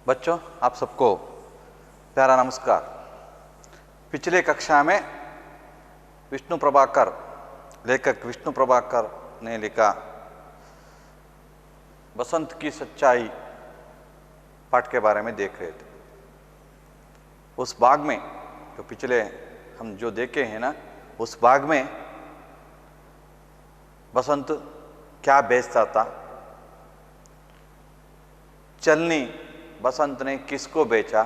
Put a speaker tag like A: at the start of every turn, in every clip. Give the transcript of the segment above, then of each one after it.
A: बच्चों, आप सबको प्यारा नमस्कार। पिछले कक्षा में विष्णु प्रभाकर, लेखक विष्णु प्रभाकर ने लिखा बसंत की सच्चाई पाठ के बारे में देख रहे थे। उस भाग में जो पिछले हम जो देखे हैं ना, उस भाग में बसंत क्या बेचता था, चलनी बसंत ने किसको बेचा,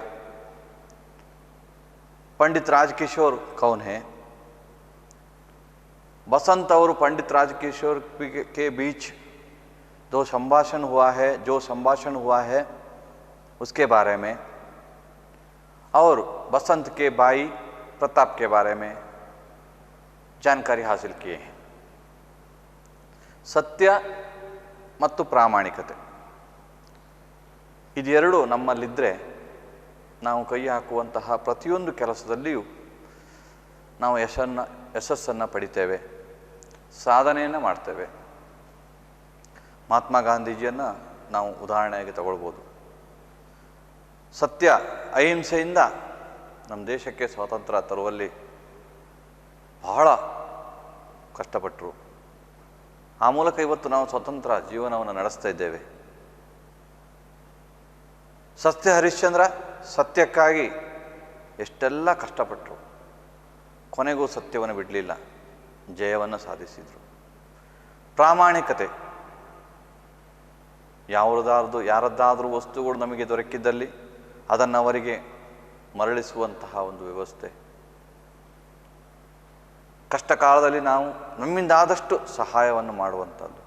A: पंडित राजकिशोर कौन है, बसंत और पंडित राजकिशोर के बीच जो संभाषण हुआ है उसके बारे में, और बसंत के भाई प्रताप के बारे में जानकारी हासिल किए हैं। सत्य ಮತ್ತು ಪ್ರಾಮಾಣಿಕತೆ ಇದೆರಡು ನಮ್ಮಲ್ಲಿದ್ದರೆ ನಾವು ಕೈ ಹಾಕುವಂತಹ ಪ್ರತಿಯೊಂದು ಕೆಲಸದಲ್ಲಿಯೂ ನಾವು ಯಶಸ್ಸನ್ನು ಪಡಿತೇವೆ, ಸಾಧನೆಯನ್ನು ಮಾಡ್ತೇವೆ. ಮಹಾತ್ಮ ಗಾಂಧೀಜಿಯನ್ನು ನಾವು ಉದಾಹರಣೆಯಾಗಿ ತಗೊಳ್ಬೋದು. ಸತ್ಯ ಅಹಿಂಸೆಯಿಂದ ನಮ್ಮ ದೇಶಕ್ಕೆ ಸ್ವಾತಂತ್ರ್ಯ ತರುವಲ್ಲಿ ಬಹಳ ಕಷ್ಟಪಟ್ಟರು. ಆ ಮೂಲಕ ಇವತ್ತು ನಾವು ಸ್ವತಂತ್ರ ಜೀವನವನ್ನು ನಡೆಸ್ತಾ ಇದ್ದೇವೆ. ಸತ್ಯ ಹರಿಶ್ಚಂದ್ರ ಸತ್ಯಕ್ಕಾಗಿ ಎಷ್ಟೆಲ್ಲ ಕಷ್ಟಪಟ್ಟರು, ಕೊನೆಗೂ ಸತ್ಯವನ್ನು ಬಿಡಲಿಲ್ಲ, ಜಯವನ್ನು ಸಾಧಿಸಿದರು. ಪ್ರಾಮಾಣಿಕತೆ, ಯಾರದ್ದಾದರೂ ವಸ್ತುಗಳು ನಮಗೆ ದೊರಕಿದ್ದಲ್ಲಿ ಅದನ್ನು ಅವರಿಗೆ ಮರಳಿಸುವಂತಹ ಒಂದು ವ್ಯವಸ್ಥೆ, ಕಷ್ಟ ಕಾಲದಲ್ಲಿ ನಾವು ನಮ್ಮಿಂದ ಆದಷ್ಟು ಸಹಾಯವನ್ನು ಮಾಡುವಂಥದ್ದು,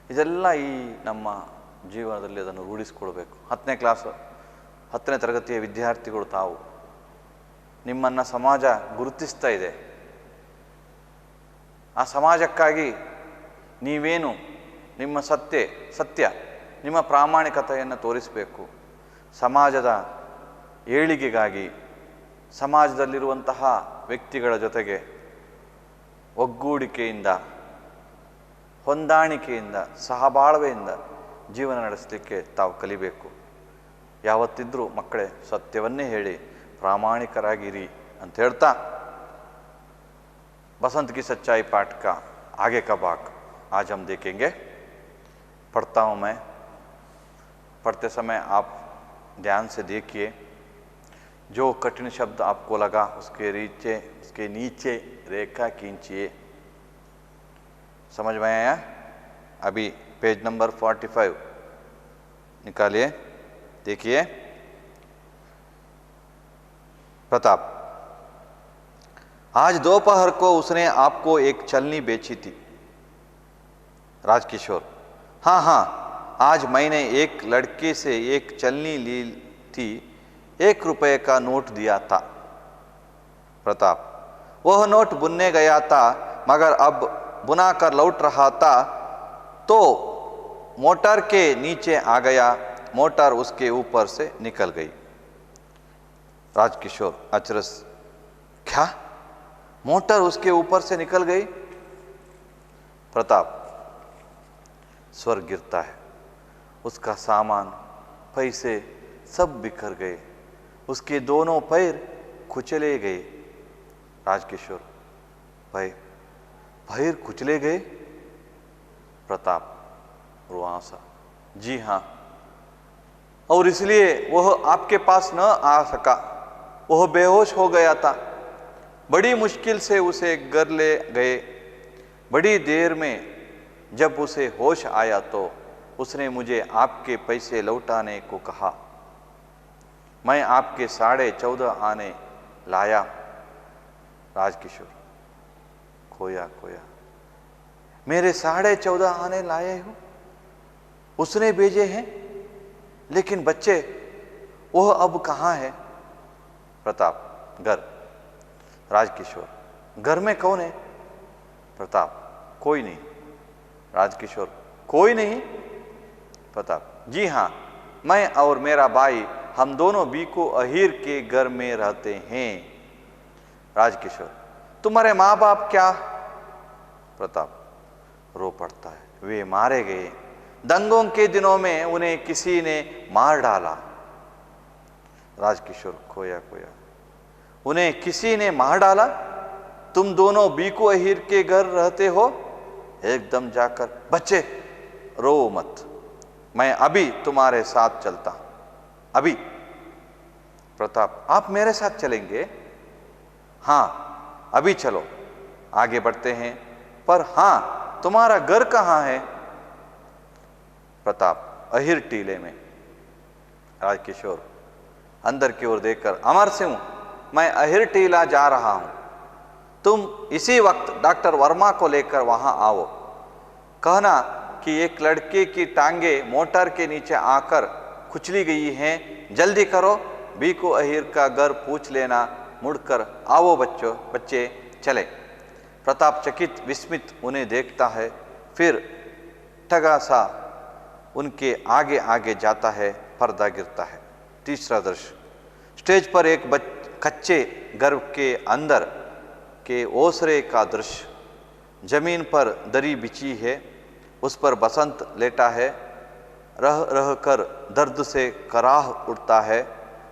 A: ಇದೆಲ್ಲ ಈ ನಮ್ಮ ಜೀವನದಲ್ಲಿ ಅದನ್ನು ರೂಢಿಸಿಕೊಳ್ಬೇಕು. 10ನೇ ತರಗತಿಯ ವಿದ್ಯಾರ್ಥಿಗಳು ತಾವು, ನಿಮ್ಮನ್ನು ಸಮಾಜ ಗುರುತಿಸ್ತಾ ಇದೆ. ಆ ಸಮಾಜಕ್ಕಾಗಿ ನೀವೇನು ನಿಮ್ಮ ಸತ್ಯ ನಿಮ್ಮ ಪ್ರಾಮಾಣಿಕತೆಯನ್ನು ತೋರಿಸಬೇಕು. ಸಮಾಜದ ಏಳಿಗೆಗಾಗಿ ಸಮಾಜದಲ್ಲಿರುವಂತಹ ವ್ಯಕ್ತಿಗಳ ಜೊತೆಗೆ ಒಗ್ಗೂಡಿಕೆಯಿಂದ, ಹೊಂದಾಣಿಕೆಯಿಂದ, ಸಹಬಾಳ್ವೆಯಿಂದ ಜೀವನ ನಡೆಸಲಿಕ್ಕೆ ತಾವು ಕಲಿಬೇಕು. ಯಾವತ್ತಿದ್ರೂ ಮಕ್ಕಳೇ ಸತ್ಯವನ್ನೇ ಹೇಳಿ ಪ್ರಾಮಾಣಿಕರಾಗಿರಿ ಅಂತ ಹೇಳ್ತಾ, बसंत की सच्चाई पाठ का आगे का भाग आज हम देखेंगे. पढ़ता हूँ मैं, पढ़ते समय आप ध्यान से देखिए. जो कठिन शब्द आपको लगा उसके नीचे रेखा खींचिए. समझ में आया? अभी पेज नंबर 45 निकालिए, देखिए. प्रताप, आज दोपहर को उसने आपको एक चलनी बेची थी. राजकिशोर, हाँ, आज मैंने एक लड़के से एक चलनी ली थी, 1 रुपये का नोट दिया था. प्रताप, वह नोट बुनने गया था, मगर अब बुना कर लौट रहा था तो मोटर के नीचे आ गया, मोटर उसके ऊपर से निकल गई. राजकिशोर अचरज, क्या मोटर उसके ऊपर से निकल गई? प्रताप, स्वर गिरता है, उसका सामान, पैसे सब बिखर गए, उसके दोनों पैर कुचले गए. राजकिशोर, पैर कुचले गए? प्रताप रुआंसा, जी हाँ, और इसलिए वह आपके पास न आ सका, वह बेहोश हो गया था. बड़ी मुश्किल से उसे घर ले गए. बड़ी देर में जब उसे होश आया तो उसने मुझे आपके पैसे लौटाने को कहा. मैं आपके 14.5 आने लाया. राजकिशोर, खोया, मेरे 14.5 आने लाए हो? उसने भेजे हैं, लेकिन बच्चे वह अब कहाँ है? प्रताप, घर. राजकिशोर, घर में कौन है? प्रताप, कोई नहीं. राजकिशोर, कोई नहीं? प्रताप, जी हाँ, मैं और मेरा भाई, हम दोनों बीको अहीर के घर में रहते हैं. राजकिशोर, तुम्हारे माँ बाप क्या? प्रताप रो पड़ता है, वे मारे गए. दंगों के दिनों में उन्हें किसी ने मार डाला. राजकिशोर खोया खोया। उन्हें किसी ने मार डाला? तुम दोनों बीकू अहीर के घर रहते हो? एकदम जाकर, बच्चे रो मत, मैं अभी तुम्हारे साथ चलता, अभी। प्रताप, आप मेरे साथ चलेंगे? हाँ अभी चलो, आगे बढ़ते हैं, पर हाँ तुम्हारा घर कहाँ है? प्रताप, अहिर टीले में। राजकिशोर अंदर की ओर देखकर, अमर सिंह, मैं अहिर टीला जा रहा हूं, तुम इसी वक्त डॉक्टर वर्मा को लेकर वहां आओ। कहना कि एक लड़के की टांगे मोटर के नीचे आकर कुचली गई हैं, जल्दी करो, बीकू अहीर का घर पूछ लेना, मुड़कर आओ बच्चे चले। प्रताप चकित विस्मित उन्हें देखता है, फिर ठगा सा उनके आगे आगे जाता है। पर्दा गिरता है। तीसरा दृश्य, स्टेज पर एक कच्चे घर के अंदर के ओसरे का दृश्य। जमीन पर दरी बिछी है, उस पर बसंत लेटा है, रह रह कर दर्द से कराह उठता है।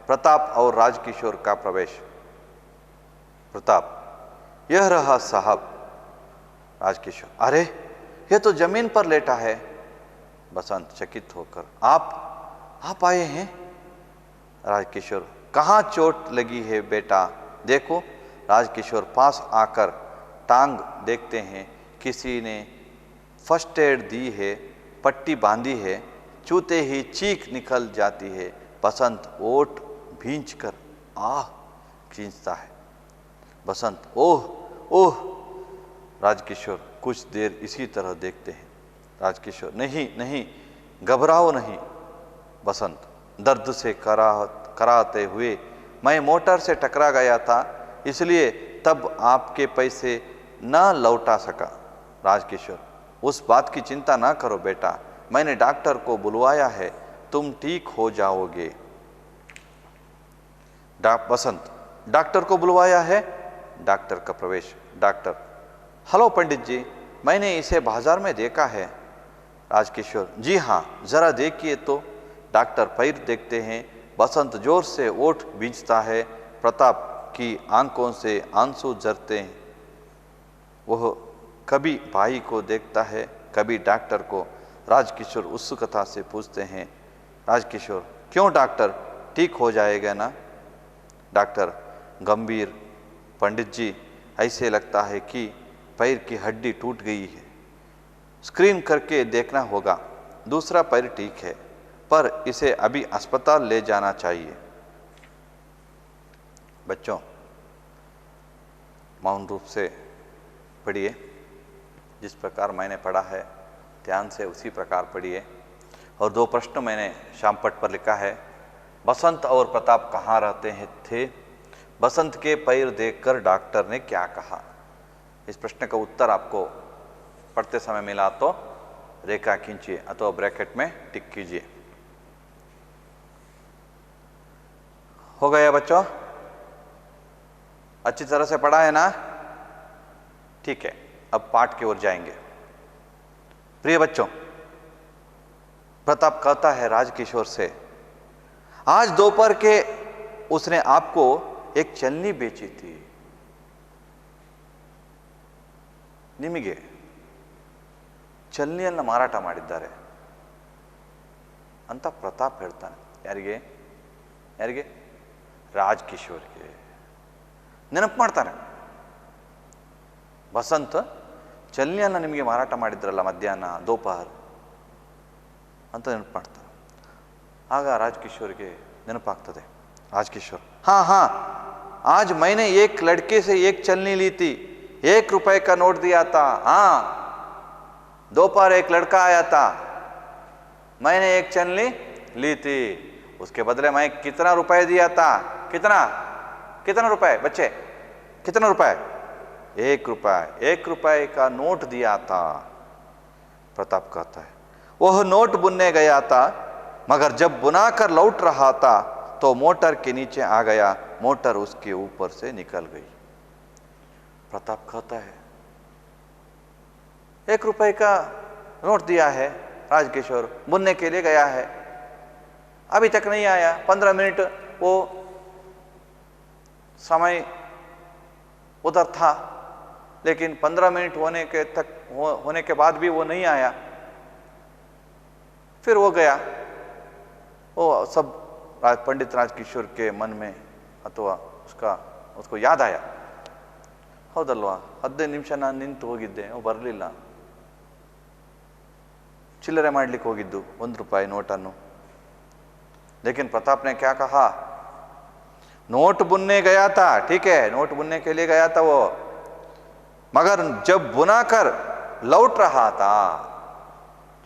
A: प्रताप और राजकिशोर का प्रवेश। प्रताप, यह रहा साहब। राजकिशोर, अरे यह तो जमीन पर लेटा है। बसंत चकित होकर, आप आए हैं? राजकिशोर, कहाँ चोट लगी है बेटा, देखो। राजकिशोर पास आकर टांग देखते हैं, किसी ने फर्स्ट एड दी है, पट्टी बांधी है, चूते ही चीख निकल जाती है। बसंत ओठ भींचकर आह खींचता है। बसंत, ओह ओह। राजकिशोर कुछ देर इसी तरह देखते हैं। राजकिशोर, नहीं नहीं, घबराओ नहीं। बसंत दर्द से कराते हुए, मैं मोटर से टकरा गया था, इसलिए तब आपके पैसे न लौटा सका। राजकिशोर, उस बात की चिंता ना करो बेटा, मैंने डॉक्टर को बुलवाया है, तुम ठीक हो जाओगे। बसंत, डॉक्टर को बुलवाया है? डॉक्टर का प्रवेश। डॉक्टर, हेलो पंडित जी, मैंने इसे बाजार में देखा है। राजकिशोर, जी हाँ, जरा देखिए तो। डॉक्टर पैर देखते हैं। बसंत जोर से ओठ भींचता है। प्रताप की आंखों से आंसू झरते हैं। वह कभी भाई को देखता है, कभी डॉक्टर को। राजकिशोर उत्सुकता से पूछते हैं, राजकिशोर, क्यों डॉक्टर, ठीक हो जाएगा ना? डॉक्टर गंभीर, पंडित जी, ऐसे लगता है कि पैर की हड्डी टूट गई है, स्क्रीन करके देखना होगा। दूसरा पैर ठीक है, पर इसे अभी अस्पताल ले जाना चाहिए। बच्चों, मौन रूप से पढ़िए, जिस प्रकार मैंने पढ़ा है ध्यान से उसी प्रकार पढ़िए। और दो प्रश्न मैंने शामपट पर लिखा है। बसंत और प्रताप कहाँ रहते थे? बसंत के पैर देखकर डॉक्टर ने क्या कहा? इस प्रश्न का उत्तर आपको पढ़ते समय मिला तो रेखा खींचिए अथवा ब्रैकेट में टिक कीजिए। हो गया बच्चों? अच्छी तरह से पढ़ा है ना? ठीक है, अब पाठ की ओर जाएंगे। प्रिय बच्चों, प्रताप कहता है राजकिशोर से, आज दोपहर के उसने आपको एक चलनी बेची थी। ನಿಮಗೆ ಚಲನಿಯನ್ನ ಮಾರಾಟ ಮಾಡಿದ್ದಾರೆ ಅಂತ ಪ್ರತಾಪ್ ಹೇಳ್ತಾನೆ. ಯಾರಿಗೆ ಯಾರಿಗೆ? ರಾಜಕಿಶೋರ್ಗೆ. ನೆನಪು ಮಾಡ್ತಾನೆ. ಬಸಂತ್ ಚಲನಿಯನ್ನ ನಿಮಗೆ ಮಾರಾಟ ಮಾಡಿದ್ರಲ್ಲ ಮಧ್ಯಾಹ್ನ ದೋಪಹರ್ ಅಂತ ನೆನಪು ಮಾಡ್ತಾನೆ. ಆಗ ರಾಜಕಿಶೋರ್ಗೆ ನೆನಪಾಗ್ತದೆ. राजकिशोर, हाँ हाँ, आज मैंने एक लड़के से एक चलनी ली थी, 1 रुपए का नोट दिया था। हाँ, दोपहर एक लड़का आया था, मैंने एक चलनी ली थी, उसके बदले मैं कितना रुपए दिया था? कितना रुपए बच्चे? कितना रुपए? 1 रुपए, 1 रुपए का नोट दिया था। प्रताप कहता है, वह नोट बुनने गया था, मगर जब बुनाकर लौट रहा था तो मोटर के नीचे आ गया, मोटर उसके ऊपर से निकल गई। प्रताप कहता है, 1 रुपए का नोट दिया है राजकिशोर, बुनने के लिए गया है, अभी तक नहीं आया, 15 मिनट वो समय उधर था, लेकिन 15 मिनट होने के बाद भी वो नहीं आया। फिर वो गया, वो सब पंडित राजकिशोर के मन में ಅಥವಾ उसको याद आया, ಹೌದಲ್ವಾ 15 ನಿಮಿಷ ನಾನು ನಿಂತು ಹೋಗಿದ್ದೆ, ಬರಲಿಲ್ಲ, ಚಿಲ್ಲರೆ ಮಾಡ್ಲಿಕ್ಕೆ ಹೋಗಿದ್ದು 1 ರೂಪಾಯಿ ನೋಟನ್ನು। लेकिन प्रताप ने क्या कहा, नोट बुनने गया था, ठीक है, नोट बुनने के लिए गया था वो, मगर जब बुना कर लौट रहा था,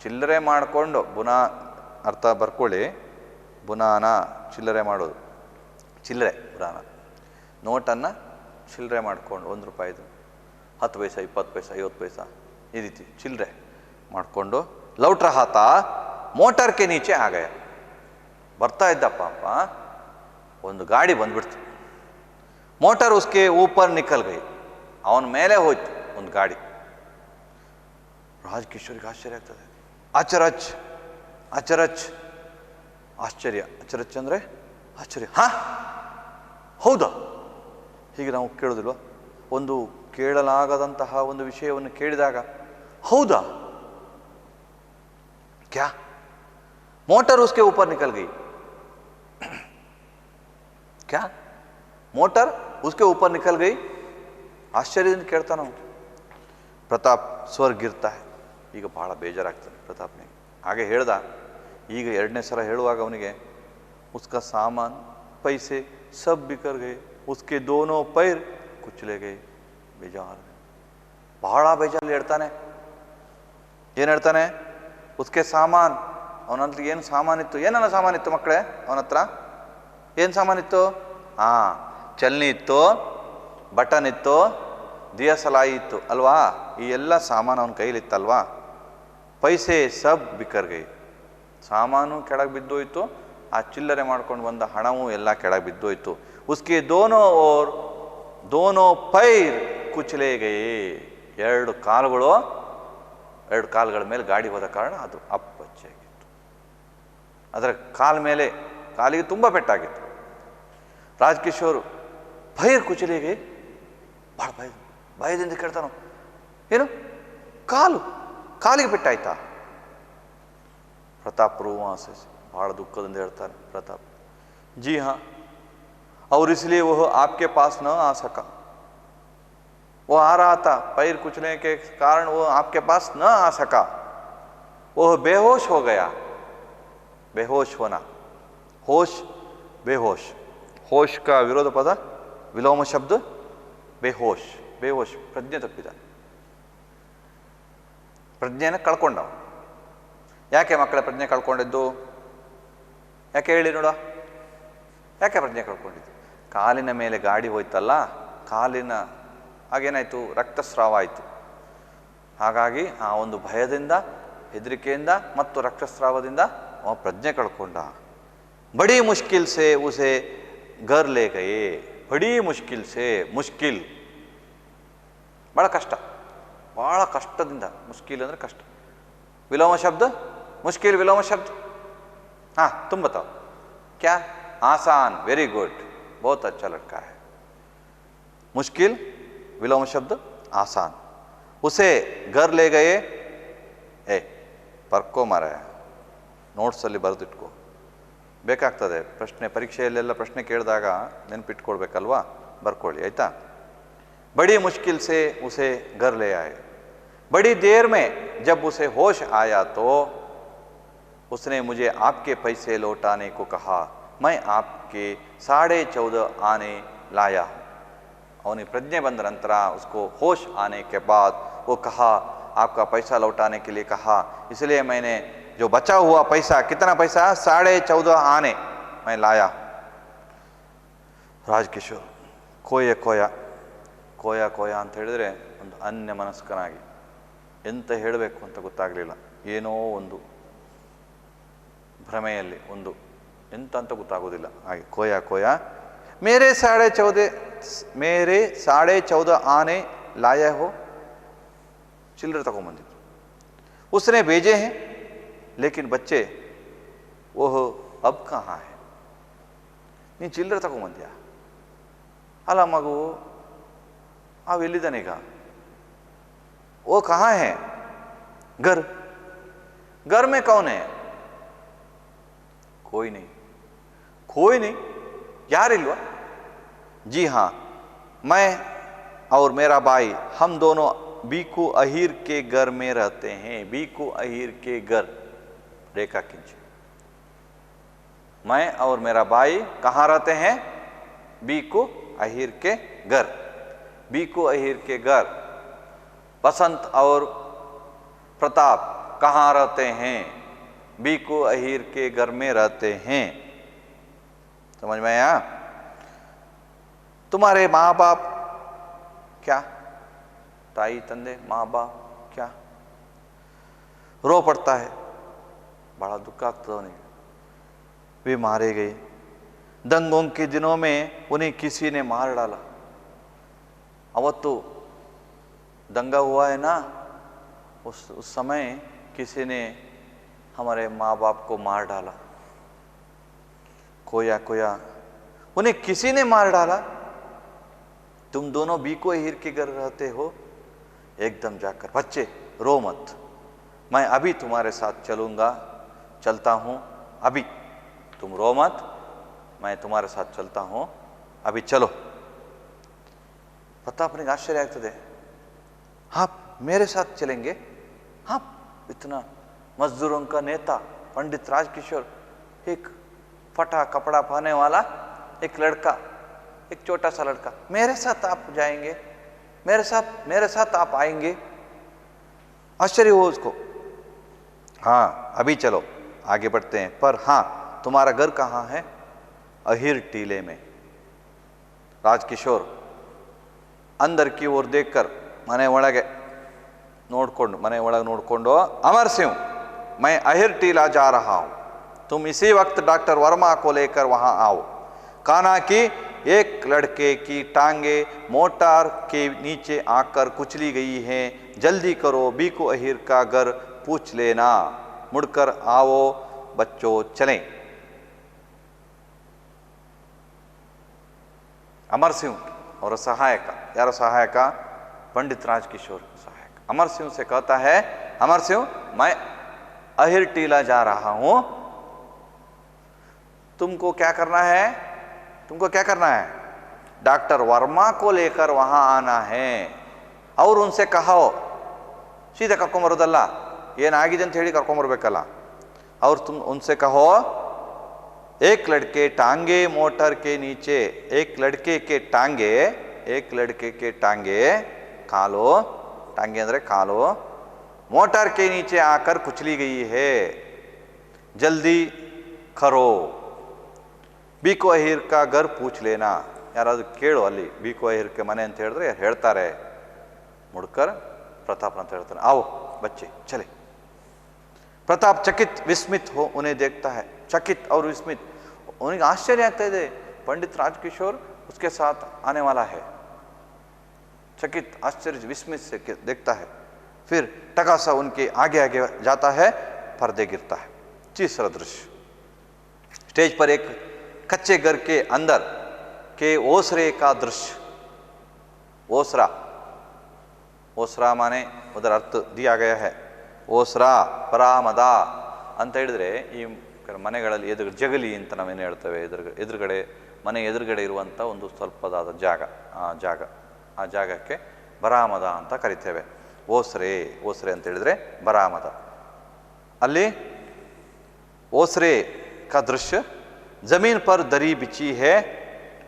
A: ಚಿಲ್ಲರೆ ಮಾಡಿಕೊಂಡು ಬುನಾ ಅರ್ಥ ಬರ್ಕೊಳ್ಳಿ, ಬುನಾನ ಚಿಲ್ಲರೆ ಮಾಡೋದು, ಚಿಲ್ಲರೆ ಬುನಾನ, ನೋಟನ್ನು ಚಿಲ್ಲರೆ ಮಾಡಿಕೊಂಡು 1 ರೂಪಾಯಿದು 10 ಪೈಸಾ 20 ಪೈಸಾ 50 ಪೈಸಾ ಈ ರೀತಿ ಚಿಲ್ಲರೆ ಮಾಡಿಕೊಂಡು ಲೌಟ್ ರಹಾ ತಾ, ಮೋಟರ್ ಕೆ ನೀಚೆ ಆ ಗಯಾ, ಬರ್ತಾ ಇದ್ದಪ್ಪ ಅಪ್ಪ, ಒಂದು ಗಾಡಿ ಬಂದ್ಬಿಡ್ತು, ಮೋಟರ್ ಉಸ್ಕೆ ऊपर निकल गई, ಅವನ ಮೇಲೆ ಹೋಯ್ತು ಒಂದು ಗಾಡಿ। ರಾಜಕಿಶೋರಿಗೆ ಆಶ್ಚರ್ಯ ಆಗ್ತದೆ, ಅಚರಚ್ ಅಚರಚ್, ಆಶ್ಚರ್ಯ, ಅಚರಚ್ ಅಂದರೆ ಆಶ್ಚರ್ಯ, ಹಾ ಹೌದಾ, ಹೀಗೆ ನಾವು ಕೇಳೋದಿಲ್ವ, ಒಂದು ಕೇಳಲಾಗದಂತಹ ಒಂದು ವಿಷಯವನ್ನು ಕೇಳಿದಾಗ ಹೌದಾ, ಕ್ಯಾ, मोटर उसके ऊपर निकल गई, क्या, मोटर उसके ऊपर निकल गई, ಆಶ್ಚರ್ಯದಿಂದ ಕೇಳ್ತಾನ ಅವನು। ಪ್ರತಾಪ್ ಸ್ವರ್ ಗಿರ್ತಾ है, ಈಗ ಬಹಳ ಬೇಜಾರಾಗ್ತಾನೆ ಪ್ರತಾಪ್ನಿಗೆ। ಹಾಗೆ ಹೇಳ್ದ, ಈಗ 2ನೇ ಸಲ ಹೇಳುವಾಗ ಅವನಿಗೆ उसका सामान पैसे सब बिखर गए, उसके दोनों पैर कुचले गए, ಬೇಜಾರು, ಬಹಳ ಬೇಜಾರಲ್ಲಿ ಹೇಳ್ತಾನೆ। ಏನು ಹೇಳ್ತಾನೆ, उसके सामान, ಅವನ ಹತ್ರ ಏನು ಸಾಮಾನಿತ್ತು, ಏನನ್ನ ಸಾಮಾನಿತ್ತು ಮಕ್ಕಳೇ ಅವನ ಹತ್ರ, ಏನು ಸಾಮಾನಿತ್ತು, ಚಲ್ನಿ ಇತ್ತು, ಬಟನ್ ಇತ್ತು, ದಿಯಾ ಸಲಾಯಿ ಇತ್ತು ಅಲ್ವಾ, ಈ ಎಲ್ಲ ಸಾಮಾನು ಅವನ ಕೈಲಿತ್ತಲ್ವಾ, ಪೈಸೆ ಸಬ್ ಬಿಕರ್ ಗೈ, ಸಾಮಾನು ಕೆಳಗೆ ಬಿದ್ದೋಯ್ತು, ಆ ಚಿಲ್ಲರೆ ಮಾಡ್ಕೊಂಡು ಬಂದ ಹಣವೂ ಎಲ್ಲ ಕೆಳಗೆ ಬಿದ್ದೋಯ್ತು, ಉಸ್ಕೆ ದೋನೋ ಪೈರ್ ಕುಚಲೆ ಗೈ, 2 ಕಾಲುಗಳ ಮೇಲೆ ಗಾಡಿ ಹೋದ ಕಾರಣ ಅದು ಅಪ್ಪಚ್ಚಾಗಿತ್ತು, ಅದರ ಕಾಲಿಗೆ ತುಂಬ ಪೆಟ್ಟಾಗಿತ್ತು। ರಾಜಕಿಶೋರ್ ಭೈರ್ ಕುಚಲಿಗೆ ಭಾಳ ಭಯದಿಂದ ಕೇಳ್ತಾನು, ಏನು ಕಾಲಿಗೆ ಪೆಟ್ಟಾಯ್ತಾ? ಪ್ರತಾಪ್ ರೂವಾಂಸ ಭಾಳ ದುಃಖದಿಂದ ಹೇಳ್ತಾನೆ ಪ್ರತಾಪ್, जी हाँ, और इसलिए वह आपके पास न आ सका, वो आ रहा था, पैर कुचलने के कारण वो आपके पास न आ सका, वह बेहोश हो गया। बेहोश होना, होश बेहोश, होश का विरोध पद विलोम शब्द बेहोश, बेहोश ಪ್ರಜ್ಞೆ ತಪ್ಪಿದ, ಪ್ರಜ್ಞೆನ ಕಳ್ಕೊಂಡವ। ಯಾಕೆ ಮಕ್ಕಳ ಪ್ರಜ್ಞೆ ಕಳ್ಕೊಂಡಿದ್ದು, ಯಾಕೆ ಹೇಳಿ ನೋಡ, ಯಾಕೆ ಪ್ರಜ್ಞೆ ಕಳ್ಕೊಂಡಿದ್ದು? ಕಾಲಿನ ಮೇಲೆ ಗಾಡಿ ಹೋಯ್ತಲ್ಲ, ಕಾಲಿನ ಹಾಗೇನಾಯಿತು, ರಕ್ತಸ್ರಾವ ಆಯಿತು, ಹಾಗಾಗಿ ಆ ಒಂದು ಭಯದಿಂದ, ಹೆದರಿಕೆಯಿಂದ ಮತ್ತು ರಕ್ತಸ್ರಾವದಿಂದ ಅವ ಪ್ರಜ್ಞೆ ಕಳ್ಕೊಂಡ। ಬಡಿ ಮುಷ್ಕಿಲ್ ಸೆ ಉಸೆ ಗರ್ ಲೇ ಗಯೇ, ಬಡಿ ಮುಷ್ಕಿಲ್ ಸೆ, ಮುಷ್ಕಿಲ್ ಭಾಳ ಕಷ್ಟ, ಭಾಳ ಕಷ್ಟದಿಂದ, ಮುಷ್ಕಿಲ್ ಅಂದರೆ ಕಷ್ಟ, ವಿಲೋಮ ಶಬ್ದ ಮುಷ್ಕಿಲ್, ವಿಲೋಮ ಶಬ್ದ, हाँ तुम बताओ क्या, आसान, वेरी गुड, बहुत अच्छा लड़का है, मुश्किल विलोम शब्द आसान, उसे घर ले गए, ಬರ್ಕೋ ಮಾರಾಯ, ನೋಟ್ಸಲ್ಲಿ ಬರೆದಿಟ್ಕೋ, ಬೇಕಾಗ್ತದೆ, ಪ್ರಶ್ನೆ ಪರೀಕ್ಷೆಯಲ್ಲೆಲ್ಲ ಪ್ರಶ್ನೆ ಕೇಳಿದಾಗ ನೆನಪಿಟ್ಕೊಳ್ಬೇಕಲ್ವಾ, ಬರ್ಕೊಳ್ಳಿ ಆಯ್ತಾ। बड़ी मुश्किल से उसे घर ले आए, बड़ी देर में जब उसे होश आया तो उसने मुझे आपके पैसे लौटाने को कहा, मैं आपके 14.5 आने लाया हूँ। ಅವನಿಗೆ ಪ್ರಜ್ಞೆ ಬಂದ ನಂತರ उसको होश आने के बाद वो कहा, आपका पैसा लौटाने के लिए कहा, इसलिए मैंने जो बचा हुआ पैसा, कितना पैसा, 14.5 आने मैं लाया। ರಾಜಕಿಶೋರ್ ಕೋಯ ಅಂತ ಹೇಳಿದ್ರೆ ಒಂದು ಅನ್ಯ ಮನಸ್ಕನಾಗಿ ಎಂತ ಹೇಳಬೇಕು ಅಂತ ಗೊತ್ತಾಗಲಿಲ್ಲ, ಏನೋ ಒಂದು ಭ್ರಮೆಯಲ್ಲಿ, ಒಂದು ಎಂತ ಅಂತ ಗೊತ್ತಾಗೋದಿಲ್ಲ ಹಾಗೆ ಕೋಯ मेरे 14.5 आने लाया हो, चिल्लर तಗೊಂಬಂದಿದ್ರು, उसने भेजे हैं लेकिन बच्चे वो अब कहाँ है, ನೀನು ಚಿಲ್ಲರೆ ತಗೊಂಬಂದ್ಯಾ? ಅಲ್ಲ ಮಗು, ಅವು ಎಲ್ಲಿದ್ದಾನೆ ಈಗ? वो कहाँ है? घर। घर में कौन है? कोई नहीं। कोई नहीं? ಯಾರಿಲ್ವಾ? जी हाँ, मैं और मेरा भाई हम दोनों बीकू अहीर के घर में रहते हैं। बीकू अहीर के घर रेखा खींचे। मैं और मेरा भाई कहाँ रहते हैं? बीकू अहीर के घर। बीकू अहीर के घर। बसंत और प्रताप कहाँ रहते हैं? बीकू अहीर के घर में रहते हैं। समझ में आया? तुम्हारे माँ बाप क्या? ताई तंदे माँ बाप क्या? रो पड़ता है, बड़ा दुख ಆಗ್ತದೆ ಅವನಿಗೆ। वे मारे गए। दंगों के दिनों में उन्हें किसी ने मार डाला। अवत्तु दंगा हुआ है ना, उस समय किसी ने हमारे माँ बाप को मार डाला। खोया खोया, उन्हें किसी ने मार डाला। तुम दोनों बीको अहीर के घर रहते हो। एकदम जाकर, बच्चे रो मत, मैं अभी तुम्हारे साथ चलूंगा, चलता हूं अभी। तुम रो मत, मैं तुम्हारे साथ चलता हूं अभी, चलो। प्रतापನಿಗೆ आश्चर्य ಆಗ್ತದೆ। आप मेरे साथ चलेंगे? आप इतना मजदूरों का नेता पंडित राजकिशोर, एक फटा कपड़ा पहने वाला एक लड़का, एक छोटा सा लड़का, मेरे साथ आप जाएंगे? मेरे साथ आप आएंगे? आश्चर्य हो उसको। हाँ अभी चलो, आगे बढ़ते हैं, पर हाँ तुम्हारा घर कहाँ है? अहीर टीले में। राजकिशोर अंदर की ओर देखकर मने ಒಳಗೆ ನೋಡ್ಕೊಂಡು अमर सिंह, मैं अहीर टीला जा रहा हूं, तुम इसी वक्त डॉक्टर वर्मा को लेकर वहां आओ। कान्हा की एक लड़के की टांगे मोटार के नीचे आकर कुचली गई हैं, जल्दी करो, बीकू अहीर का घर पूछ लेना, मुड़कर आओ बच्चों, चलें। अमर सिंह और सहायक, यार सहायक पंडित राजकिशोर सहायक अमर सिंह से कहता है, अमर सिंह मैं अहीर टीला जा रहा हूं, तुमको क्या करना है? तुमको क्या करना है? डॉक्टर वर्मा को लेकर वहां आना है और उनसे कहो, सीधे ಕರ್ಕೊಂಬರೋದಲ್ಲ, ಏನಾಗಿದೆ ಅಂತ ಹೇಳಿ ಕರ್ಕೊಂಬರ್ಬೇಕಲ್ಲ, और तुम उनसे कहो, एक लड़के टांगे मोटर के नीचे, एक लड़के के टांगे कालो, टांगे अंदर कालो, मोटर के नीचे आकर कुचली गई है, जल्दी करो, बीको अहीर का घर पूछ लेना। ಯಾರಾದ್ರೂ ಕೇಳು ಅಲ್ಲಿ बीको अहीर के ಮನೆ ಅಂತ ಹೇಳಿದ್ರೆ ಹೇಳ್ತಾರೆ। मुड़कर प्रताप ಅಂತ ಹೇಳ್ತಾನೆ, आओ बच्चे चले। प्रताप चकित विस्मित हो उन्हें देखता है, चकित और विस्मित, उन्हें आश्चर्य आता है, पंडित राजकिशोर उसके साथ आने वाला है। चकित आश्चर्य विस्मित से देखता है, फिर टकासा उनके आगे आगे जाता है, पर्दे गिरता है। तीसरा दृश्य, स्टेज पर एक कच्चे घर के अंदर के ओसरे का दृश्य। ओसरा, ओसरा माने उधर अर्थ दिया गया है, ಓಸ್ರಾ ಪರಾಮದ ಅಂತ ಹೇಳಿದ್ರೆ ಈ ಮನೆಗಳಲ್ಲಿ ಜಗಲಿ ಅಂತ ನಾವೇನು ಹೇಳ್ತೇವೆ, ಎದುರುಗಡೆ ಮನೆ ಎದುರುಗಡೆ ಇರುವಂಥ ಒಂದು ಸ್ವಲ್ಪದಾದ ಜಾಗ, ಆ ಜಾಗಕ್ಕೆ ಬರಾಮದ ಅಂತ ಕರಿತೇವೆ। ಓಸ್ರೆ ಅಂತ ಹೇಳಿದ್ರೆ ಬರಾಮದ। ಅಲ್ಲಿ ಓಸ್ರೆ का दृश्य, जमीन पर दरी बिछी है,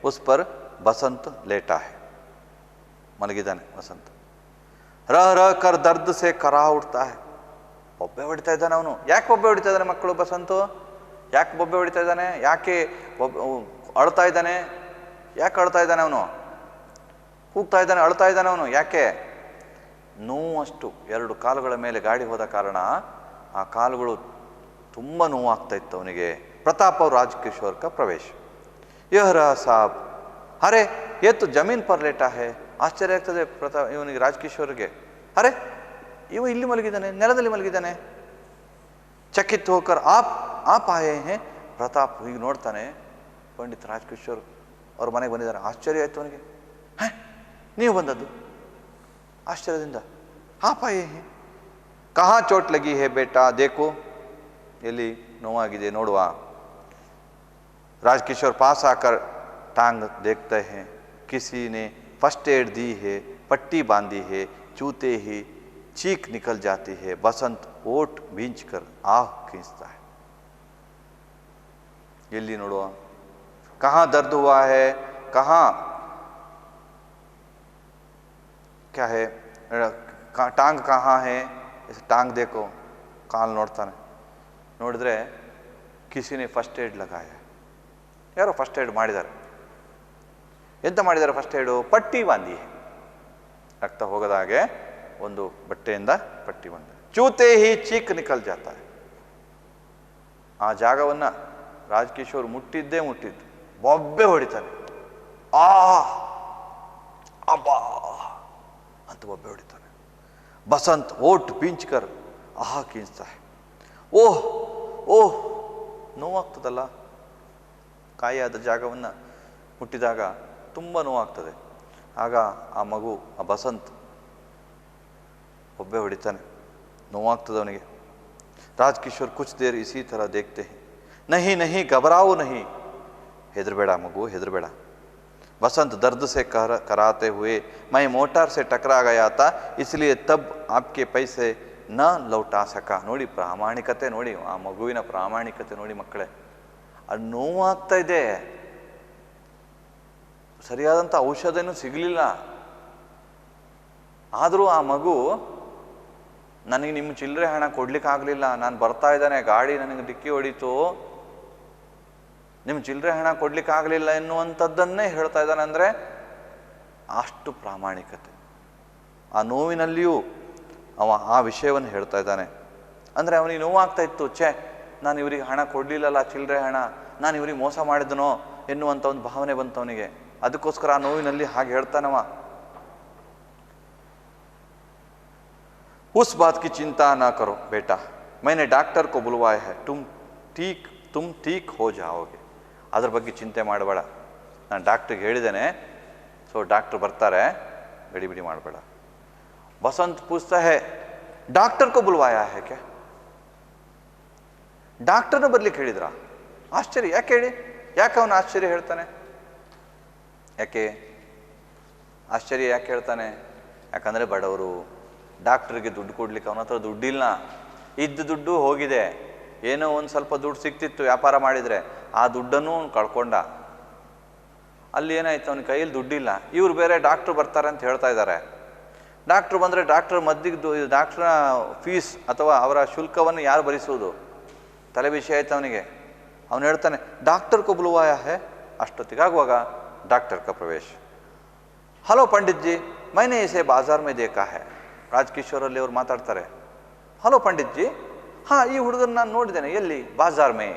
A: उस पर बसंत लेटा है, मलगिदाने बसंत, रह रह कर दर्द से करा उठता है। ಬೊಬ್ಬೆ ಹೊಡಿತಾ ಇದ್ದಾನೆ ಅವನು। ಯಾಕೆ ಬೊಬ್ಬೆ ಹೊಡಿತಾ ಇದ್ದಾನೆ ಮಕ್ಕಳು? ಬಸಂತು ಯಾಕೆ ಬೊಬ್ಬೆ ಹೊಡಿತಾ ಇದ್ದಾನೆ? ಯಾಕೆ ಅಳ್ತಾ ಇದ್ದಾನೆ? ಯಾಕೆ ಅಳ್ತಾ ಇದ್ದಾನೆ ಅವನು? ಕೂಗ್ತಾ ಇದ್ದಾನೆ, ಅಳ್ತಾ ಇದ್ದಾನೆ ಅವನು ಯಾಕೆ? ನೋವಷ್ಟು, ಎರಡು ಕಾಲುಗಳ ಮೇಲೆ ಗಾಡಿ ಹೋದ ಕಾರಣ ಆ ಕಾಲುಗಳು ತುಂಬ ನೋವಾಗ್ತಾ ಇತ್ತು ಅವನಿಗೆ। ಪ್ರತಾಪ್ और राजकिशोर का प्रवेश। यह रहा साहब, अरे ये तो जमीन पर लेटा है। ಆಶ್ಚರ್ಯ ಆಗ್ತದೆ ಪ್ರತಾಪ್ ಇವನಿಗೆ, ರಾಜಕಿಶೋರ್ಗೆ, ಅರೆ ಇವ ಇಲ್ಲಿ ಮಲಗಿದ್ದಾನೆ, ನೆಲದಲ್ಲಿ ಮಲಗಿದ್ದಾನೆ। ಚಕಿತ್ ಹೋಕರ್ आप आए हैं, ಪ್ರತಾಪ್ ಹೀಗೆ ನೋಡ್ತಾನೆ, ಪಂಡಿತ್ ರಾಜ್ಕಿಶೋರ್ ಅವ್ರ ಮನೆಗೆ ಬಂದಿದ್ದಾರೆ. ಆಶ್ಚರ್ಯ ಆಯಿತು ಅವನಿಗೆ. ಹೇ, ನೀವು ಬಂದದ್ದು? ಆಶ್ಚರ್ಯದಿಂದ. ಹಾಪ ಕಹಾ ಚೋಟ್ ಲಗಿ ಹೇ ಬೇಟಾ ದೇಖೋ, ಎಲ್ಲಿ ನೋವಾಗಿದೆ ನೋಡುವ. राजकिशोर पास आकर टांग देखते हैं, किसी ने फर्स्ट एड दी है, पट्टी बांधी है, चूते ही चीख निकल जाती है. बसंत ओट भींच कर आह खींचता है. एल्ली नोड़ुव, कहाँ दर्द हुआ है, कहाँ क्या है, टांग कहाँ है, इस टांग देखो. काल नोड़ताने, नोडिद्रे किसी ने फर्स्ट एड लगाया. ಯಾರೋ ಫಸ್ಟ್ ಏಡ್ ಮಾಡಿದ್ದಾರೆ. ಎಂತ ಮಾಡಿದ್ದಾರೆ ಫಸ್ಟ್ ಏಡು? ಪಟ್ಟಿ ಬಾಂಧಿ, ರಕ್ತ ಹೋಗದ ಹಾಗೆ ಒಂದು ಬಟ್ಟೆಯಿಂದ ಪಟ್ಟಿ ಬಾಂಧಿ. ಚೂತೆ ಹಿ ಚೀಕ್ ನಿಕಲ್ ಜಾತ. ಆ ಜಾಗವನ್ನು ರಾಜ್ಕಿಶೋರ್ ಮುಟ್ಟಿದ್ದೇ ಮುಟ್ಟಿದ್ದು, ಬೊಬ್ಬೆ ಹೊಡಿತಾನೆ. ಆ ಅಬ್ಬಾ ಅಂತ ಬೊಬ್ಬೆ ಹೊಡಿತಾನೆ. ಬಸಂತ್ ಓಟ್ ಪೀಂಚ್ಕರ್ ಆಹಾ ಕೀಂಚ್ತಾ. ಓಹ್ ಓಹ್, ನೋವಾಗ್ತದಲ್ಲ. ಕಾಯಾದ ಜಾಗವನ್ನು ಮುಟ್ಟಿದಾಗ ತುಂಬ ನೋವಾಗ್ತದೆ. ಆಗ ಆ ಮಗು, ಆ ಬಸಂತ್ ಒಬ್ಬೆ ಹೊಡಿತಾನೆ, ನೋವಾಗ್ತದೆ ಅವನಿಗೆ. ರಾಜ್ಕಿಶೋರ್ ಕುಚ್ ದೇರ್ ಇಸಿ ಥರ ದೇಖ್ತೆ ಹೈ. ನಹಿ ನಹಿ ಘಬರಾವು ನಹಿ, ಹೆದರಬೇಡ ಮಗು, ಹೆದರಬೇಡ. बसंत दर्द से कराते हुए मैं मोटर से टकरा गया था, इसलिए तब आपके पैसे न लौटा सका. ನೋಡಿ ಪ್ರಾಮಾಣಿಕತೆ, ನೋಡಿ ಆ ಮಗುವಿನ ಪ್ರಾಮಾಣಿಕತೆ ನೋಡಿ ಮಕ್ಕಳೇ. ಅದು ನೋವಾಗ್ತಾ ಇದೆ, ಸರಿಯಾದಂಥ ಔಷಧನೂ ಸಿಗಲಿಲ್ಲ. ಆದರೂ ಆ ಮಗು, ನನಗೆ ನಿಮ್ಮ ಚಿಲ್ಲರೆ ಹಣ ಕೊಡ್ಲಿಕ್ಕೆ ಆಗಲಿಲ್ಲ, ನಾನು ಬರ್ತಾ ಇದ್ದಾನೆ, ಗಾಡಿ ನನಗೆ ಡಿಕ್ಕಿ ಹೊಡಿತು, ನಿಮ್ಮ ಚಿಲ್ಲರೆ ಹಣ ಕೊಡ್ಲಿಕ್ಕೆ ಆಗಲಿಲ್ಲ ಎನ್ನುವಂಥದ್ದನ್ನೇ ಹೇಳ್ತಾ ಇದ್ದಾನೆ. ಅಂದರೆ ಅಷ್ಟು ಪ್ರಾಮಾಣಿಕತೆ. ಆ ನೋವಿನಲ್ಲಿಯೂ ಅವ ಆ ವಿಷಯವನ್ನು ಹೇಳ್ತಾ ಇದ್ದಾನೆ. ಅಂದರೆ ಅವನಿಗೆ ನೋವಾಗ್ತಾ ಇತ್ತು, ಛೇ ನಾನು ಇವರಿಗೆ ಹಣ ಕೊಡಲಿಲ್ಲಲ್ಲ, ಚಿಲ್ಲರೆ ಹಣ, ನಾನು ಇವ್ರಿಗೆ ಮೋಸ ಮಾಡಿದನೋ ಎನ್ನುವಂಥ ಒಂದು ಭಾವನೆ ಬಂತು ಅವನಿಗೆ. ಅದಕ್ಕೋಸ್ಕರ ಆ ನೋವಿನಲ್ಲಿ ಹಾಗೆ ಹೇಳ್ತಾನವ. उस बात की चिंता ना करो बेटा, मैंने डॉक्टर को बुलवाया है, तुम ठीक हो जाओगे. ಅದ್ರ ಬಗ್ಗೆ ಚಿಂತೆ ಮಾಡಬೇಡ, ನಾನು ಡಾಕ್ಟ್ರಿಗೆ ಹೇಳಿದ್ದೇನೆ, ಸೊ ಡಾಕ್ಟ್ರು ಬರ್ತಾರೆ, ಗಡಿಬಿಡಿ ಮಾಡಬೇಡ. ಬಸಂತ್ ಪೂछता है डॉक्टर को बुलवाया है क्या? ಡಾಕ್ಟರ್ನ ಬರ್ಲಿಕ್ಕೆ ಹೇಳಿದ್ರಾ? ಆಶ್ಚರ್ಯ. ಯಾಕೆ ಹೇಳಿ, ಯಾಕೆ ಅವನು ಆಶ್ಚರ್ಯ ಹೇಳ್ತಾನೆ? ಯಾಕೆ ಆಶ್ಚರ್ಯ ಯಾಕೆ ಹೇಳ್ತಾನೆ? ಯಾಕಂದರೆ ಬಡವರು, ಡಾಕ್ಟ್ರಿಗೆ ದುಡ್ಡು ಕೊಡ್ಲಿಕ್ಕೆ ಅವನ ಹತ್ರ ದುಡ್ಡಿಲ್ಲ, ಇದ್ದ ದುಡ್ಡು ಹೋಗಿದೆ. ಏನೋ ಒಂದು ಸ್ವಲ್ಪ ದುಡ್ಡು ಸಿಕ್ತಿತ್ತು ವ್ಯಾಪಾರ ಮಾಡಿದರೆ, ಆ ದುಡ್ಡನ್ನು ಅವ್ನು ಕಳ್ಕೊಂಡ. ಅಲ್ಲಿ ಏನಾಯ್ತು, ಅವನ ಕೈಯಲ್ಲಿ ದುಡ್ಡಿಲ್ಲ. ಇವ್ರು ಬೇರೆ ಡಾಕ್ಟ್ರು ಬರ್ತಾರೆ ಅಂತ ಹೇಳ್ತಾ ಇದ್ದಾರೆ. ಡಾಕ್ಟ್ರು ಬಂದರೆ ಡಾಕ್ಟ್ರ್ ಮದ್ದಿಗೆ ಡಾಕ್ಟ್ರ ಫೀಸ್ ಅಥವಾ ಅವರ ಶುಲ್ಕವನ್ನು ಯಾರು ಭರಿಸುವುದು? ತಲೆ ವಿಷಯ ಆಯ್ತು ಅವನಿಗೆ. ಅವನು ಹೇಳ್ತಾನೆ ಡಾಕ್ಟರ್ ಕೋ ಬುಲವಾಯ ಹೇ. ಅಷ್ಟೊತ್ತಿಗಾಗುವಾಗ ಡಾಕ್ಟರ್ ಕ ಪ್ರವೇಶ. ಹಲೋ ಪಂಡಿತ್ ಜಿ, ಮೈನೆ ಇಸೆ ಬಾಜಾರ್ ಮೇ ದೇಖಾ ಹೇ. ರಾಜ್ಕಿಶೋರಲ್ಲಿ ಅವ್ರು ಮಾತಾಡ್ತಾರೆ. ಹಲೋ ಪಂಡಿತ್ ಜಿ, ಹಾಂ ಈ ಹುಡುಗನ ನಾನು ನೋಡಿದ್ದೇನೆ. ಎಲ್ಲಿ? ಬಾಜಾರ್ ಮೇ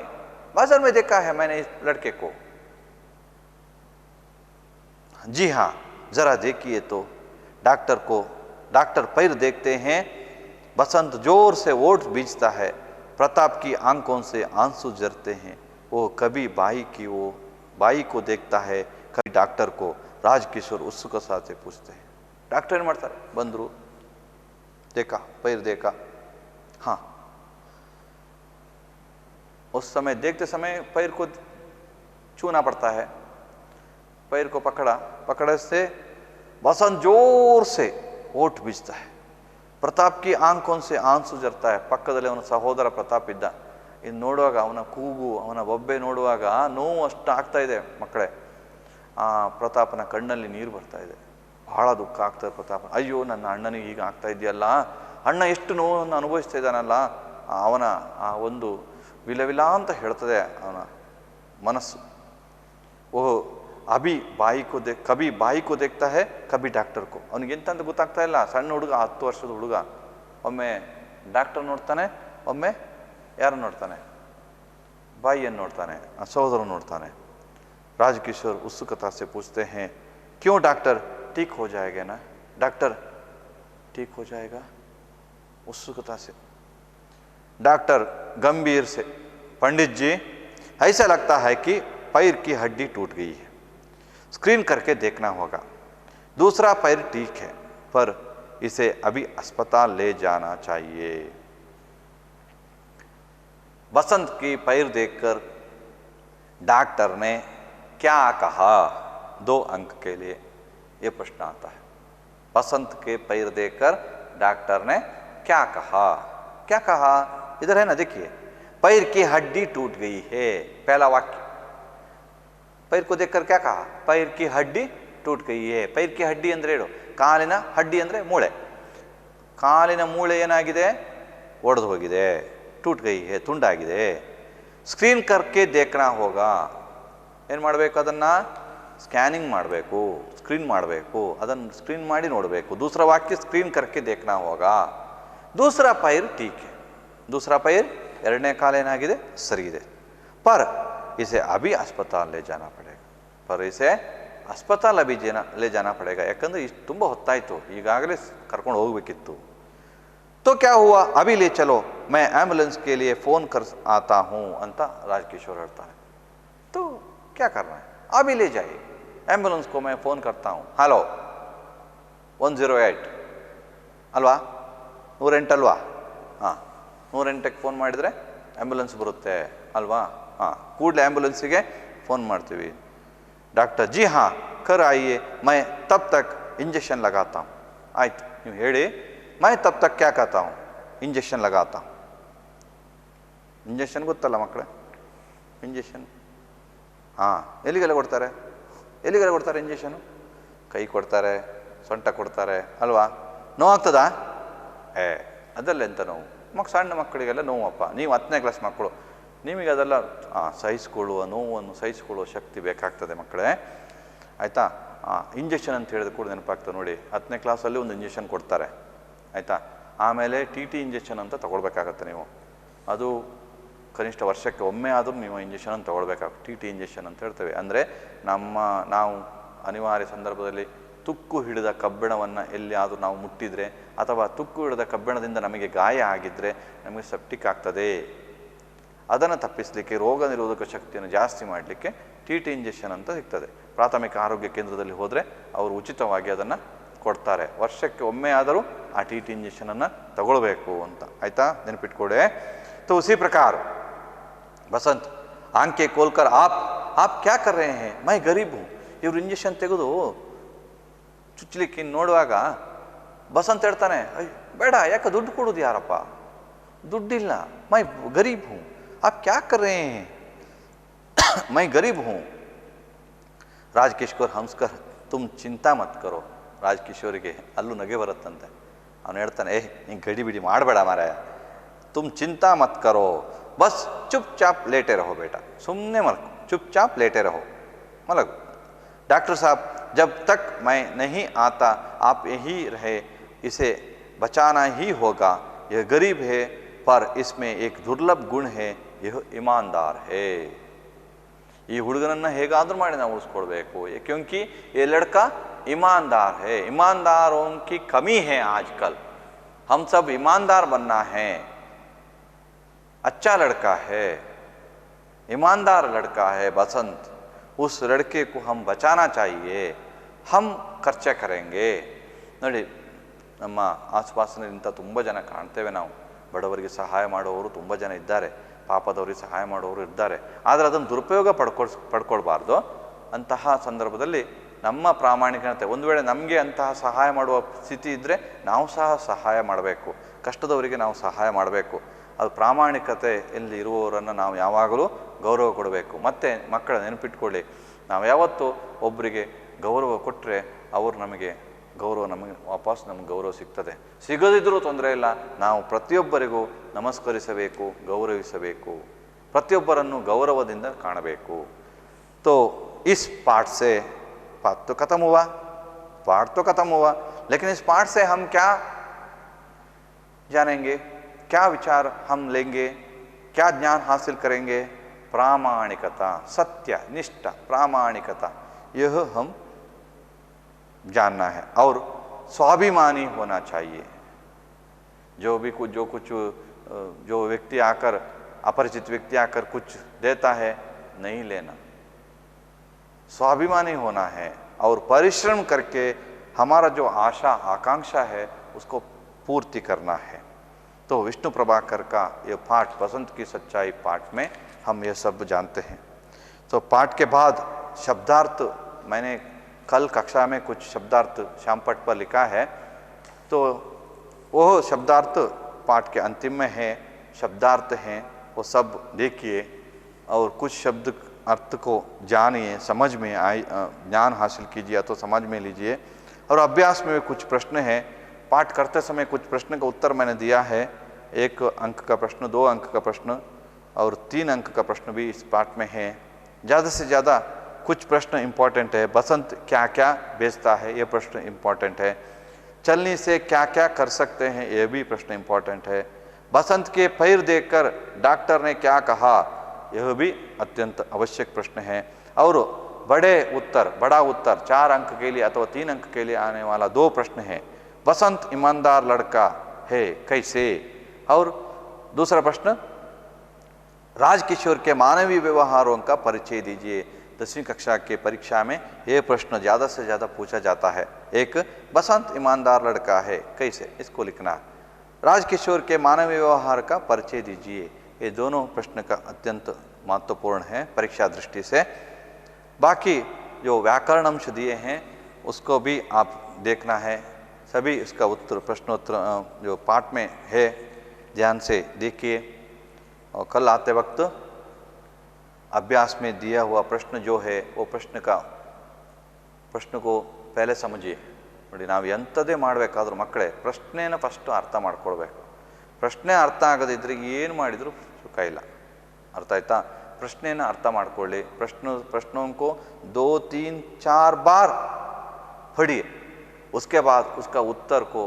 A: देखा है मैंने इस लड़के को. जी हाँ, जरा देखिए तो. डॉक्टर पैर देखते हैं. बसंत जोर से ओठ बींचता है. प्रताप की आंखों से आंसू झरते हैं. वो कभी बाई को देखता है, कभी डॉक्टर को. राजकिशोर उत्सुकता से पूछते हैं. डॉक्टर ಏನು ಮಾಡ್ತಾರೆ? ಬಂದರು, देखा, पैर देखा. हाँ, उस समय देखते समय पैर को छूना पड़ता है. पैर को पकड़े से बसंत जोर से ओठ बीजता है. प्रताप की आंखों से आंसू झरता है. ಪಕ್ಕದಲ್ಲಿ ಅವನ ಸಹೋದರ ಪ್ರತಾಪ್ ಇದ್ದ. ಇದು ನೋಡುವಾಗ, ಅವನ ಕೂಗು, ಅವನ ಬೊಬ್ಬೆ ನೋಡುವಾಗ ನೋವು ಅಷ್ಟು ಆಗ್ತಾ ಇದೆ ಮಕ್ಕಳೇ. ಆ ಪ್ರತಾಪನ ಕಣ್ಣಲ್ಲಿ ನೀರು ಬರ್ತಾ ಇದೆ. ಬಹಳ ದುಃಖ ಆಗ್ತದೆ ಪ್ರತಾಪ. ಅಯ್ಯೋ, ನನ್ನ ಅಣ್ಣನಿಗೆ ಈಗ ಆಗ್ತಾ ಇದೆಯಲ್ಲ, ಅಣ್ಣ ಎಷ್ಟು ನೋವನ್ನು ಅನುಭವಿಸ್ತಾ ಇದ್ದಾನಲ್ಲ. ಅವನ ಆ ಒಂದು ವಿಲವಿಲ ಅಂತ ಹೇಳ್ತದೆ ಅವನ ಮನಸ್ಸು. ಓಹ್ ಕಭಿ ಬಾಯಿ ಕೋ ದೇಖ್ತಾ ಹೇ, ಕಭಿ ಡಾಕ್ಟರ್ ಕೋ. ಅವನಿಗೆ ಎಂತಂತ ಗೊತ್ತಾಗ್ತಾ ಇಲ್ಲ. ಸಣ್ಣ ಹುಡುಗ, 10 ವರ್ಷದ ಹುಡುಗ. ಒಮ್ಮೆ ಡಾಕ್ಟರ್ ನೋಡ್ತಾನೆ, ಒಮ್ಮೆ ಯಾರು ನೋಡ್ತಾನೆ? ಬಾಯಿಯನ್ನು ನೋಡ್ತಾನೆ, ಆ ಸಹೋದರ ನೋಡ್ತಾನೆ. ರಾಜಕಿಶೋರ್ उत्सुकता से पूछते हैं, क्यों डॉक्टर, ठीक हो जाएगा ना? डॉक्टर ठीक हो जाएगा? उत्सुकता से. डॉक्टर गंभीर से, पंडित जी ऐसा लगता है कि पैर की हड्डी टूट गई है, स्क्रीन करके देखना होगा। दूसरा पैर ठीक है पर इसे अभी अस्पताल ले जाना चाहिए। बसंत की पैर देखकर डॉक्टर ने क्या कहा? 2 अंक के लिए यह प्रश्न आता है। बसंत के पैर देखकर डॉक्टर ने क्या कहा? क्या कहा? इधर है ना, देखिए, पैर की हड्डी टूट गई है, पहला वाक्य। पैर को देखकर क्या कहा? पैर की हड्डी टूट गई है। पैर की हड्डी ಅಂದ್ರೆ ಏನು? ಕಾಲಿನ ಹಡ್ಡಿ ಅಂದ್ರೆ ಮೂಳೆ. ಕಾಲಿನ ಮೂಳೆ ಏನಾಗಿದೆ? ಒಡೆದು ಹೋಗಿದೆ, ಟೂಟ್ ಗई है, ತುಂಡಾಗಿದೆ. ಸ್ಕ್ರೀನ್ ಕರ್ಕೆ ದೇಖನಾ ಹೋಗಾ. ಏನು ಮಾಡಬೇಕು? ಅದನ್ನ ಸ್ಕ್ಯಾನಿಂಗ್ ಮಾಡಬೇಕು, ಸ್ಕ್ರೀನ್ ಮಾಡಬೇಕು, ಅದನ್ನು ಸ್ಕ್ರೀನ್ ಮಾಡಿ ನೋಡಬೇಕು. दूसरा वाक्य ಸ್ಕ್ರೀನ್ ಕರ್ಕೆ ದೇಖನಾ ಹೋಗಾ. दूसरा पैर ठीक है, दूसरा पैर ಎರಡನೇ ಕಾಲು ಏನಾಗಿದೆ? ಸರಿ ಇದೆ. पर इसे अभी अस्पताल ले जाना पड़ेगा, पर इसे अस्पताल अभी ले जाना पड़ेगा, ಯಾಕಂದ್ರೆ ಇಷ್ಟು ತುಂಬ ಹೊತ್ತಾಯಿತು, ಈಗಾಗಲೇ ಕರ್ಕೊಂಡು ಹೋಗಬೇಕಿತ್ತು. तो क्या हुआ? अभी ले चलो, मैं एम्बुलेंस के लिए फ़ोन कर आता हूँ ಅಂತ ರಾಜಕಿಶೋರ್ ಹೇಳ್ತಾರೆ. तो क्या करना है? अभी ले जाइए, एम्बुलेंस को मैं फ़ोन करता हूँ. ಹಲೋ 108 ಅಲ್ವಾ? 108 ಅಲ್ವಾ? ಹಾಂ, 108ಕ್ಕೆ ಫೋನ್ ಮಾಡಿದರೆ ಆ್ಯಂಬುಲೆನ್ಸ್ ಬರುತ್ತೆ ಅಲ್ವಾ? ಹಾಂ, ಕೂಡಲೇ ಆ್ಯಂಬುಲೆನ್ಸಿಗೆ ಫೋನ್ ಮಾಡ್ತೀವಿ. ಡಾಕ್ಟರ್ ಜಿ ಹಾಂ ಕರ್ ಆಯಿಯೇ, ಮೈ ತಬ್ ತಕ್ ಇಂಜೆಕ್ಷನ್ ಲಗಾತಾ ಹೂಂ. ಆಯ್ತು, ನೀವು ಹೇಳಿ. ಮೈ ತಬ್ ತಕ್ ಕ್ಯಾ ಕರ್ತಾ ಹೂಂ? ಇಂಜೆಕ್ಷನ್ ಲಗಾತಾ ಹೂಂ. ಇಂಜೆಕ್ಷನ್ ಗೊತ್ತಲ್ಲ ಮಕ್ಕಳೇ? ಇಂಜೆಕ್ಷನ್ ಹಾಂ, ಎಲ್ಲಿಗೆಲ್ಲ ಕೊಡ್ತಾರೆ? ಎಲ್ಲಿಗೆಲ್ಲ ಕೊಡ್ತಾರೆ ಇಂಜೆಕ್ಷನು? ಕೈ ಕೊಡ್ತಾರೆ, ಸೊಂಟ ಕೊಡ್ತಾರೆ ಅಲ್ವಾ? ನೋವಾಗ್ತದಾ? ಅದಲ್ಲ ಎಂತ ನೋವು? ಸಣ್ಣ ಮಕ್ಕಳಿಗೆಲ್ಲ ನೋವಪ್ಪ. ನೀವು 10ನೇ ಕ್ಲಾಸ್ ಮಕ್ಕಳು, ನಿಮಗೆ ಅದೆಲ್ಲ ಸಹಿಸ್ಕೊಳ್ಳುವ ನೋವನ್ನು ಸಹಿಸ್ಕೊಳ್ಳುವ ಶಕ್ತಿ ಬೇಕಾಗ್ತದೆ ಮಕ್ಕಳೇ, ಆಯಿತಾ? ಇಂಜೆಕ್ಷನ್ ಅಂತ ಹೇಳಿದ ಕೂಡ ನೆನಪಾಗ್ತದೆ ನೋಡಿ. 10ನೇ ಕ್ಲಾಸಲ್ಲಿ ಒಂದು ಇಂಜೆಕ್ಷನ್ ಕೊಡ್ತಾರೆ, ಆಯಿತಾ? ಆಮೇಲೆ TT ಇಂಜೆಕ್ಷನ್ ಅಂತ ತೊಗೊಳ್ಬೇಕಾಗತ್ತೆ ನೀವು. ಅದು ಕನಿಷ್ಠ ವರ್ಷಕ್ಕೆ ಒಮ್ಮೆ ಆದರೂ ನೀವು ಇಂಜೆಕ್ಷನನ್ನು ತೊಗೊಳ್ಬೇಕಾಗುತ್ತೆ. TT ಇಂಜೆಕ್ಷನ್ ಅಂತ ಹೇಳ್ತೇವೆ. ಅಂದರೆ ನಾವು ಅನಿವಾರ್ಯ ಸಂದರ್ಭದಲ್ಲಿ ತುಕ್ಕು ಹಿಡಿದ ಕಬ್ಬಿಣವನ್ನು ಎಲ್ಲಿಯಾದರೂ ನಾವು ಮುಟ್ಟಿದರೆ ಅಥವಾ ತುಕ್ಕು ಹಿಡಿದ ಕಬ್ಬಿಣದಿಂದ ನಮಗೆ ಗಾಯ ಆಗಿದ್ದರೆ ನಮಗೆ ಸೆಪ್ಟಿಕ್ ಆಗ್ತದೆ. ಅದನ್ನು ತಪ್ಪಿಸಲಿಕ್ಕೆ, ರೋಗ ನಿರೋಧಕ ಶಕ್ತಿಯನ್ನು ಜಾಸ್ತಿ ಮಾಡಲಿಕ್ಕೆ TT ಇಂಜೆಕ್ಷನ್ ಅಂತ ಸಿಗ್ತದೆ. ಪ್ರಾಥಮಿಕ ಆರೋಗ್ಯ ಕೇಂದ್ರದಲ್ಲಿ ಹೋದರೆ ಅವರು ಉಚಿತವಾಗಿ ಅದನ್ನು ಕೊಡ್ತಾರೆ. ವರ್ಷಕ್ಕೆ ಒಮ್ಮೆ ಆದರೂ ಆ TT ಇಂಜೆಕ್ಷನನ್ನು ತಗೊಳ್ಬೇಕು ಅಂತ, ಆಯಿತಾ? ನೆನಪಿಟ್ಕೊಡೆ. तो उसी प्रकार बसंत आंखें खोलकर आप क्या कर रहे हैं? मैं गरीब हूँ. ಇವರು ಇಂಜೆಕ್ಷನ್ ತೆಗೆದು ಚುಚ್ಚಲಿಕ್ಕೆ ನೋಡುವಾಗ ಬಸಂತ್ ಹೇಳ್ತಾನೆ, ಬೇಡ, ಯಾಕೆ ದುಡ್ಡು ಕೊಡೋದು ಯಾರಪ್ಪ? ದುಡ್ಡಿಲ್ಲ. ಮೈ ಗರೀಬ್ ಹೂँ. आप क्या कर रहे हैं? मैं गरीब हूँ. ರಾಜಕಿಶೋರ್ ಹಂಸ್ಕರ್ ತುಮ್ ಚಿಂತಾ ಮತ್ ಕರೋ. ರಾಜಕಿಶೋರಿಗೆ ಅಲ್ಲೂ ನಗೆ ಬರುತ್ತಂತೆ. ಅವನು ಹೇಳ್ತಾನೆ, ನೀನು ಗಡಿ ಬಿಡಿ ಮಾಡಬೇಡ ಮಾರಾಯ, तुम चिंता मत करो, बस चुपचाप लेटे रहो बेटा, सुनने मत, चुपचाप लेटे रहो, मतलब डॉक्टर साहब जब तक मैं नहीं आता आप यही रहे, इसे बचाना ही होगा. यह गरीब है पर इसमें एक दुर्लभ गुण है, यह ईमानदार है. ಈ ಹುಡುಗನನ್ನ ಹೇಗಾದರೂ ಮಾಡಿ ನಾವು ಉಳಿಸ್ಕೊಳ್ಬೇಕು, क्योंकि ये लड़का ईमानदार है. ईमानदारों की कमी है आजकल, हम सब ईमानदार बनना है. अच्छा लड़का है, ईमानदार लड़का है बसंत, उस लड़के को हम बचाना चाहिए, हम ಖರ್ಚೆ ಕರೆಂಗೆ. ನೋಡಿ, ನಮ್ಮ ಆಸುಪಾಸಿನಿಂದ ತುಂಬ ಜನ ಕಾಣ್ತೇವೆ ನಾವು. ಬಡವರಿಗೆ ಸಹಾಯ ಮಾಡುವವರು ತುಂಬ ಜನ ಇದ್ದಾರೆ, ಪಾಪದವರಿಗೆ ಸಹಾಯ ಮಾಡುವವರು ಇದ್ದಾರೆ. ಆದರೆ ಅದನ್ನು ದುರುಪಯೋಗ ಪಡ್ಕೊಳ್ಬಾರ್ದು. ಅಂತಹ ಸಂದರ್ಭದಲ್ಲಿ ನಮ್ಮ ಪ್ರಾಮಾಣಿಕತೆ, ಒಂದು ವೇಳೆ ನಮಗೆ ಅಂತಹ ಸಹಾಯ ಮಾಡುವ ಸ್ಥಿತಿ ಇದ್ದರೆ ನಾವು ಸಹ ಸಹಾಯ ಮಾಡಬೇಕು, ಕಷ್ಟದವರಿಗೆ ನಾವು ಸಹಾಯ ಮಾಡಬೇಕು. ಅದು ಪ್ರಾಮಾಣಿಕತೆ ಎಲ್ಲಿ ಇರುವವರನ್ನು ನಾವು ಯಾವಾಗಲೂ ಗೌರವ ಕೊಡಬೇಕು. ಮತ್ತು ಮಕ್ಕಳ ನೆನಪಿಟ್ಕೊಳ್ಳಿ, ನಾವು ಯಾವತ್ತೂ ಒಬ್ಬರಿಗೆ ಗೌರವ ಕೊಟ್ಟರೆ ಅವರು ನಮಗೆ ಗೌರವ, ನಮಗೆ ವಾಪಸ್ ನಮಗೆ ಗೌರವ ಸಿಗ್ತದೆ. ಸಿಗದಿದ್ದರೂ ತೊಂದರೆ ಇಲ್ಲ, ನಾವು ಪ್ರತಿಯೊಬ್ಬರಿಗೂ ನಮಸ್ಕರಿಸಬೇಕು, ಗೌರವಿಸಬೇಕು, ಪ್ರತಿಯೊಬ್ಬರನ್ನು ಗೌರವದಿಂದ ಕಾಣಬೇಕು. तो इस पाठ से पाठ तो खत्म हुआ, लेकिन इस पाठ से हम क्या जानेंगे, क्या विचार हम लेंगे, क्या ज्ञान हासिल करेंगे? प्रामाणिकता, सत्य निष्ठा, प्रामाणिकता, यह हम जानना है. और स्वाभिमानी होना चाहिए. जो व्यक्ति आकर, अपरिचित व्यक्ति आकर कुछ देता है, नहीं लेना. स्वाभिमानी होना है और परिश्रम करके हमारा जो आशा आकांक्षा है उसको पूर्ति करना है। तो विष्णु प्रभाकर का ये पाठ बसंत की सच्चाई पाठ में हम ये सब जानते हैं। तो पाठ के बाद शब्दार्थ मैंने कल कक्षा में कुछ शब्दार्थ श्यामपट्ट पर लिखा है, तो वो शब्दार्थ पाठ के अंतिम में है, शब्दार्थ हैं वो सब देखिए और कुछ शब्द अर्थ को जानिए, समझ में आई ज्ञान हासिल कीजिए या तो समझ में लीजिए। और अभ्यास में कुछ प्रश्न हैं, पाठ करते समय कुछ प्रश्न का उत्तर मैंने दिया है, 1 अंक का प्रश्न, 2 अंक का प्रश्न और 3 अंक का प्रश्न भी इस पाठ में है। ज़्यादा से ज़्यादा कुछ प्रश्न इम्पॉर्टेंट है, बसंत क्या क्या बेचता है ये प्रश्न इम्पॉर्टेंट है, चलनी से क्या क्या कर सकते हैं ये भी प्रश्न इम्पॉर्टेंट है, बसंत के पैर देखकर डॉक्टर ने क्या कहा यह भी अत्यंत आवश्यक प्रश्न है। और बड़ा उत्तर 4 अंक के लिए अथवा 3 अंक के लिए आने वाला 2 प्रश्न है, बसंत ईमानदार लड़का है कैसे, और दूसरा प्रश्न राजकिशोर के मानवीय व्यवहारों का परिचय दीजिए। 10वीं कक्षा के परीक्षा में यह प्रश्न ज़्यादा से ज़्यादा पूछा जाता है। एक बसंत ईमानदार लड़का है कैसे, इसको लिखना, राजकिशोर के मानवीय व्यवहार का परिचय दीजिए। ये दोनों प्रश्न का अत्यंत महत्वपूर्ण है परीक्षा दृष्टि से। बाकी जो व्याकरण अंश दिए हैं उसको भी आप देखना है, सभी इसका उत्तर प्रश्नोत्तर जो पाठ में है ध्यान से देखिए। और कल आते वक्त अभ्यास में दिया हुआ प्रश्न जो है वो प्रश्न को पहले समझिए। ನೋಡಿ ನಾವು ಎಂಥದೇ ಮಾಡಬೇಕಾದ್ರೂ ಮಕ್ಕಳೇ ಪ್ರಶ್ನೆನ ಫಸ್ಟ್ ಅರ್ಥ ಮಾಡ್ಕೊಳ್ಬೇಕು, ಪ್ರಶ್ನೆ ಅರ್ಥ ಆಗದಿದ್ದರೆ ಏನು ಮಾಡಿದರೂ ಸುಖ ಇಲ್ಲ, ಅರ್ಥ ಆಯ್ತಾ? प्रश्न अर्थ ಮಾಡ್ಕೊಳ್ಳಿ, प्रश्नों को 2-3-4 बार पढ़िए, उसके बाद उसका उत्तर को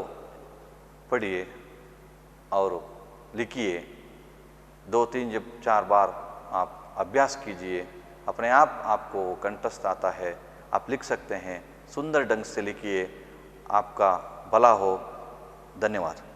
A: पढ़िए और लिखिए। 2-3-4 बार आप अभ्यास कीजिए, अपने आप आपको कंठस्थ आता है, आप लिख सकते हैं। सुंदर ढंग से लिखिए, आपका भला हो। धन्यवाद।